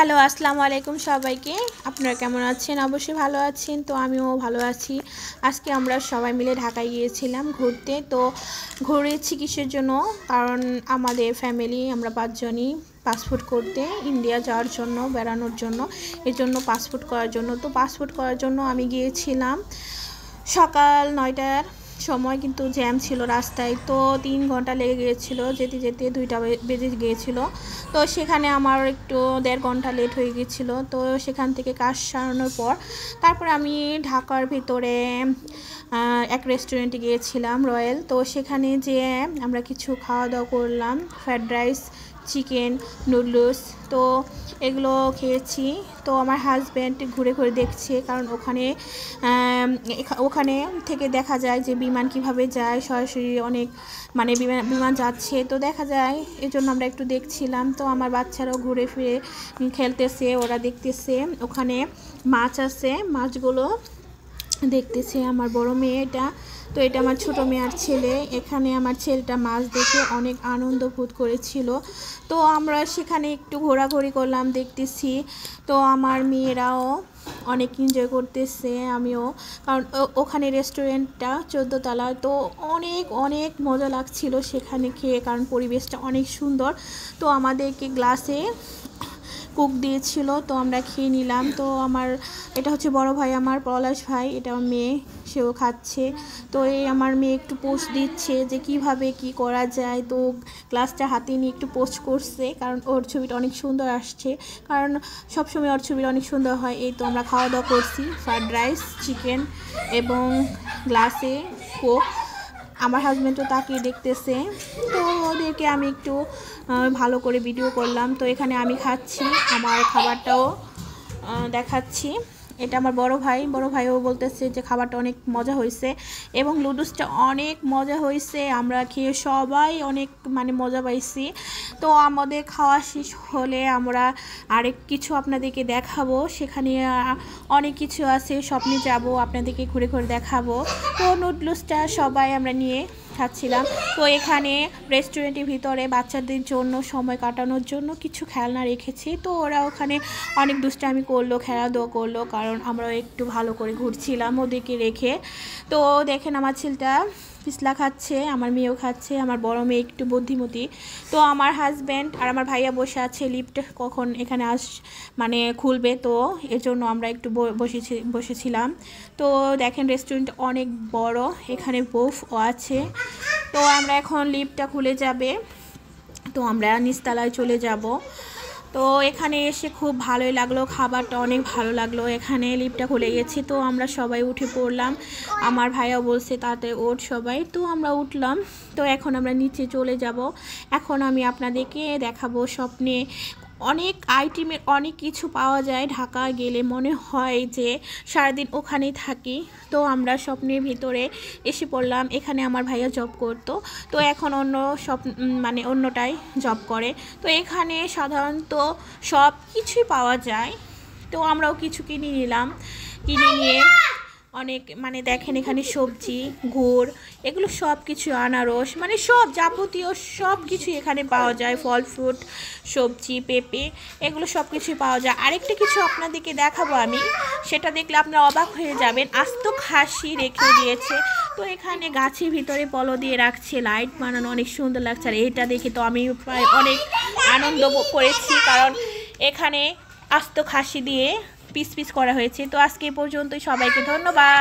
Hello, আসসালামু আলাইকুম সবাইকে। আপনারা কেমন আছেন? অবশ্যই ভালো আছেন। তো আমিও ভালো আছি। আজকে আমরা সবাই মিলে ঢাকায় গিয়েছিলাম ঘুরতে। তো ঘুরেছি কিসের জন্য? কারণ আমাদের ফ্যামিলি আমরা 5 জনই পাসপোর্ট করতে ইন্ডিয়া যাওয়ার জন্য, বেড়ানোর জন্য। এর জন্য পাসপোর্ট করার জন্য। তো পাসপোর্ট করার জন্য আমি গিয়েছিলাম সকাল 9টার সময়, কিন্তু জ্যাম ছিল রাস্তায়। তো 3 ঘন্টা লেগে গিয়েছিল, যেতে যেতে 2টা বেজে গিয়েছিল। তো সেখানে আমার একটু 1.5 ঘন্টা লেট হয়ে গিয়েছিল। তো সেখান থেকে কাজ সারানোর পর তারপরে আমি ঢাকার ভিতরে এক রেস্টুরেন্টে গিয়েছিলাম, রয়্যাল। তো সেখানে যেয়ে আমরা কিছু খাওয়া দাওয়া করলাম, ফ্রায়েড রাইস, চিকেন, নুডলস। তো এগুলো খেয়েছি। তো আমার হাজব্যান্ড ঘুরে ঘুরে দেখছে, কারণ ওখানে থেকে দেখা যায় যে বিমান কিভাবে যায়, সরাসরি অনেক মানে বিমান যাচ্ছে, তো দেখা যায়। এই জন্য আমরা একটু দেখছিলাম। তো আমার বাচ্চারাও ঘুরে ফিরে খেলতেছে, ওরা দেখতেছে ওখানে মাছ আছে, মাছগুলো দেখতেছে। আমার বড় মেয়ে এটা, তো এটা আমার ছোট মেয়ে আর ছেলে। এখানে আমার ছেলেটা মাছ দেখে অনেক আনন্দ বোধ করেছিল। তো আমরা সেখানে একটু ঘোরাঘুরি করলাম, দেখতেছি। তো আমার মেয়েরাও অনেক এনজয় করতেছে, আমিও। কারণ ওখানে রেস্টুরেন্টটা 14 তলা। তো অনেক অনেক মজা লাগছিল সেখানে খেয়ে, কারণ পরিবেশটা অনেক সুন্দর। তো আমাদেরকে গ্লাসে কুক দিয়েছিল, তো আমরা খেয়ে নিলাম। তো এটা হচ্ছে বড় ভাই, আমার পলাশ ভাই, এটা মেয়ে, সেও খাচ্ছে। তো আমার মেয়ে একটু পোস্ট দিচ্ছে যে কিভাবে কি করা যায়। তো গ্লাসটা হাতে নিয়ে একটু পোস্ট করছে, কারণ ওর ছবিটা অনেক সুন্দর আসছে, কারণ সবসময় ওর ছবিটা অনেক সুন্দর হয়। এই তো আমরা খাওয়া দাওয়া করছি, ফ্রায়েড রাইস, চিকেন এবং গ্লাসে কোক। আমার হাজব্যান্ডও তাকিয়ে দেখতেছে। তো ওদেরকে আমি একটু ভালো করে ভিডিও করলাম। তো এখানে আমি খাচ্ছি, আমার খাবারটাও দেখাচ্ছি। এটা আমার বড় ভাইও বলতেছে যে খাবারটা অনেক মজা হয়েছে এবং নুডলসটা অনেক মজা হয়েছে। আমরা খেয়ে সবাই অনেক মজা পাইছি। তো আমাদের খাওয়া শেষ হলে আমরা আরেক কিছু আপনাদেরকে দেখাবো। সেখানে অনেক কিছু আছে, স্বপ্নে যাব, আপনাদেরকে ঘুরে ঘুরে দেখাবো। তো নুডলসটা সবাই আমরা নিয়ে খাচ্ছিলাম। তো এখানে রেস্টুরেন্টের ভিতরে বাচ্চাদের জন্য সময় কাটানোর জন্য কিছু খেলনা রেখেছি। তো ওরা ওখানে অনেক দুষ্টামি করলো, খেলাধুলো করলো, কারণ আমরাও একটু ভালো করে ঘুরছিলাম ওদেরকে রেখে। তো দেখেন আমার ছেলেটা পিছলা খাচ্ছে, আমার মেয়েও খাচ্ছে, আমার বড় মেয়ে একটু বুদ্ধিমতী। তো আমার হাজব্যান্ড আর আমার ভাইয়া বসে আছে, লিফট কখন এখানে খুলবে, তো এর জন্য আমরা একটু বসেছিলাম। তো দেখেন রেস্টুরেন্ট অনেক বড়, এখানে বুফও আছে। তো আমরা এখন লিফটটা খুলে যাবে, তো আমরা নিচতলায় চলে যাব। তো এখানে এসে খুব ভালোই লাগলো, খাবারটা অনেক ভালো লাগলো। এখানে লিফটটা খুলে গেছে, তো আমরা সবাই উঠে পড়লাম। আমার ভাইয়া বলছে তাতে ওঠ সবাই, তো আমরা উঠলাম। তো এখন আমরা নিচে চলে যাব। এখন আমি আপনাদেরকে দেখাবো স্বপ্নে অনেক আইটেমের অনেক কিছু পাওয়া যায়। ঢাকা গেলে মনে হয় যে সারাদিন ওখানেই থাকি। তো আমরা স্বপ্নের ভিতরে এসে পড়লাম। এখানে আমার ভাইয়া জব করতো, তো এখন অন্যটাই জব করে। তো এখানে সাধারণত সব কিছুই পাওয়া যায়। তো আমরাও কিছু কিনে নিলাম, কিনে নিয়ে অনেক দেখেন এখানে সবজি, গুড়, এগুলো সব কিছু, আনারস, সব যাবতীয় সব কিছু এখানে পাওয়া যায়। ফল, ফ্রুট, সবজি, পেঁপে, এগুলো সব কিছুই পাওয়া যায়। আরেকটা কিছু আপনাদেরকে দেখাবো আমি, সেটা দেখলে আপনারা অবাক হয়ে যাবেন। আস্ত খাসি রেখে দিয়েছে। তো এখানে গাছের ভিতরে পলো দিয়ে রাখছে, লাইট বানানো, অনেক সুন্দর লাগছে। আর এটা দেখে তো আমি প্রায় অনেক আনন্দ করেছি, কারণ এখানে আস্ত খাসি দিয়ে পিস পিস করা হয়েছে। তো আজকে এই পর্যন্তই, সবাইকে ধন্যবাদ।